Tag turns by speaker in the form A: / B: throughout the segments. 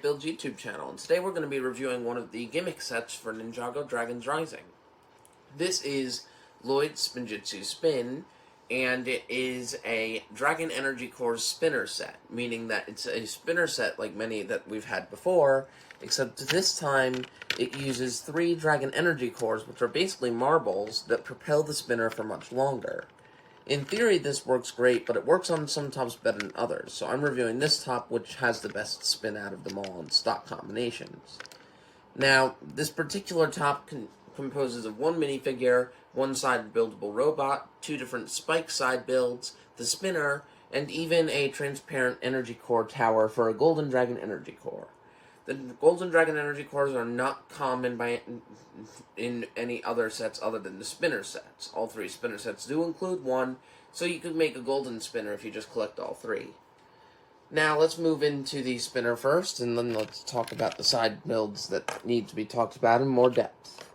A: Great Builds YouTube channel, and today we're going to be reviewing one of the gimmick sets for Ninjago Dragon's Rising. This is Lloyd's Spinjitzu Spin, and it is a Dragon Energy Core spinner set, meaning that it's a spinner set like many that we've had before, except this time it uses 3 Dragon Energy Cores, which are basically marbles that propel the spinner for much longer. In theory, this works great, but it works on some tops better than others, so I'm reviewing this top, which has the best spin out of them all in stock combinations. Now, this particular top composes of 1 minifigure, 1 side buildable robot, 2 different spike side builds, the spinner, and even a transparent energy core tower for a Golden Dragon Energy Core. The Golden Dragon Energy Cores are not common in any other sets other than the spinner sets. All 3 spinner sets do include 1, so you could make a golden spinner if you just collect all 3. Now let's move into the spinner first, and then let's talk about the side builds that need to be talked about in more depth.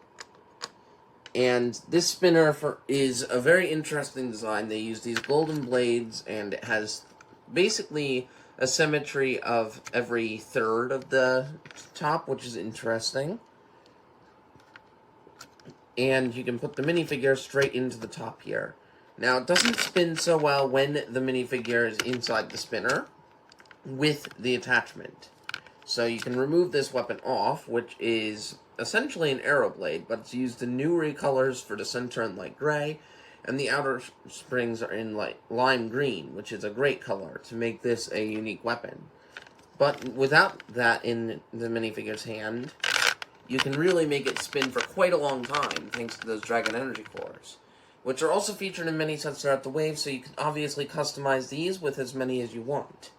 A: And this spinner is a very interesting design. They use these golden blades, and it has basically a symmetry of every third of the top, which is interesting. And you can put the minifigure straight into the top here. Now, it doesn't spin so well when the minifigure is inside the spinner with the attachment. So you can remove this weapon off, which is essentially an arrow blade, but it's used in new recolors for the center in light gray, and the outer springs are in lime green, which is a great color to make this a unique weapon. But without that in the minifigure's hand, you can really make it spin for quite a long time, thanks to those Dragon Energy Cores, which are also featured in many sets throughout the wave, so you can obviously customize these with as many as you want.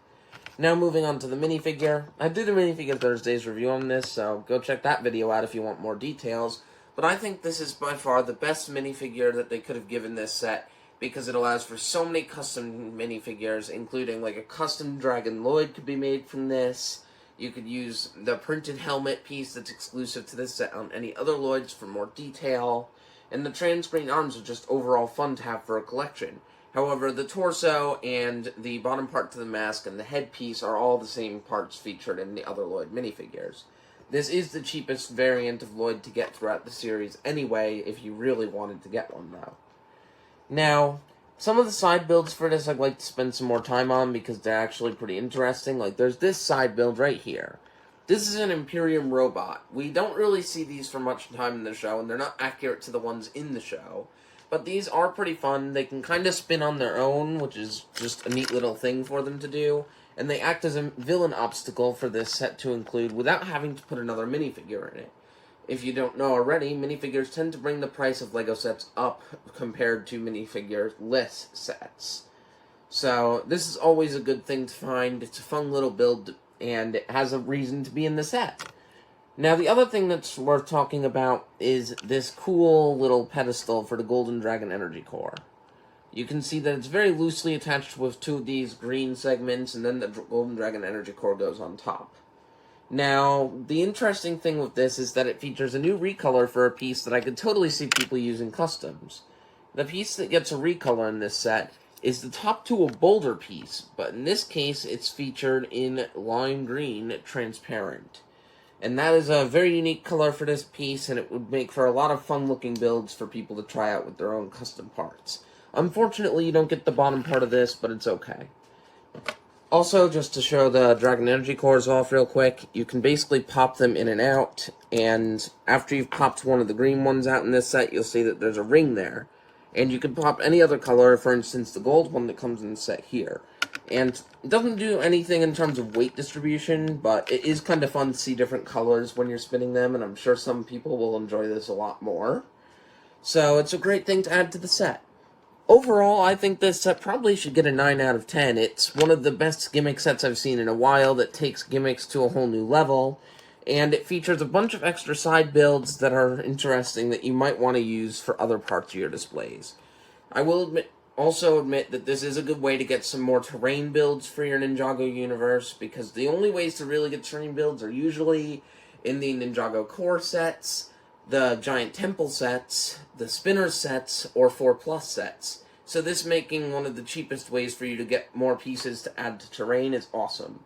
A: Now moving on to the minifigure. I did a Minifigure Thursdays review on this, so go check that video out if you want more details. But I think this is by far the best minifigure that they could have given this set, because it allows for so many custom minifigures, including like a custom Dragon Lloyd could be made from this. You could use the printed helmet piece that's exclusive to this set on any other Lloyds for more detail. And the trans-green arms are just overall fun to have for a collection. However, the torso and the bottom part to the mask and the headpiece are all the same parts featured in the other Lloyd minifigures. This is the cheapest variant of Lloyd to get throughout the series anyway, if you really wanted to get one, though. Now, some of the side builds for this I'd like to spend some more time on because they're actually pretty interesting. Like, there's this side build right here. This is an Imperium robot. We don't really see these for much time in the show, and they're not accurate to the ones in the show. But these are pretty fun. They can kind of spin on their own, which is just a neat little thing for them to do. And they act as a villain obstacle for this set to include without having to put another minifigure in it. If you don't know already, minifigures tend to bring the price of LEGO sets up compared to minifigure-less sets. So this is always a good thing to find. It's a fun little build, and it has a reason to be in the set. Now, the other thing that's worth talking about is this cool little pedestal for the Golden Dragon Energy Core. You can see that it's very loosely attached with 2 of these green segments, and then the Golden Dragon Energy Core goes on top. Now, the interesting thing with this is that it features a new recolor for a piece that I could totally see people using customs. The piece that gets a recolor in this set is the top to a boulder piece, but in this case, it's featured in lime green transparent. And that is a very unique color for this piece, and it would make for a lot of fun-looking builds for people to try out with their own custom parts. Unfortunately, you don't get the bottom part of this, but it's okay. Also, just to show the Dragon Energy Cores off real quick, you can basically pop them in and out, and after you've popped one of the green ones out in this set, you'll see that there's a ring there. And you can pop any other color, for instance, the gold one that comes in the set here. And it doesn't do anything in terms of weight distribution, but it is kind of fun to see different colors when you're spinning them, and I'm sure some people will enjoy this a lot more. So it's a great thing to add to the set. Overall, I think this set probably should get a 9 out of 10. It's one of the best gimmick sets I've seen in a while that takes gimmicks to a whole new level, and it features a bunch of extra side builds that are interesting that you might want to use for other parts of your displays. I will also admit that this is a good way to get some more terrain builds for your Ninjago universe, because the only ways to really get terrain builds are usually in the Ninjago core sets, the giant temple sets, the spinner sets, or 4+ sets. So this making one of the cheapest ways for you to get more pieces to add to terrain is awesome.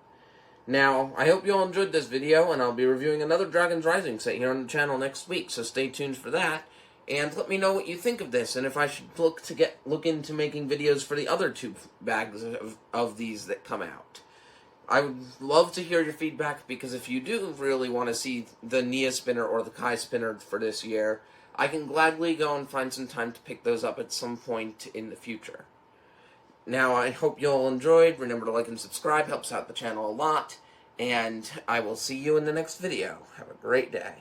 A: Now, I hope you all enjoyed this video, and I'll be reviewing another Dragon's Rising set here on the channel next week, so stay tuned for that. And let me know what you think of this, and if I should look into making videos for the other 2 bags of these that come out. I would love to hear your feedback, because if you do really want to see the Nia spinner or the Kai spinner for this year, I can gladly go and find some time to pick those up at some point in the future. Now, I hope you all enjoyed. Remember to like and subscribe, helps out the channel a lot, and I will see you in the next video. Have a great day.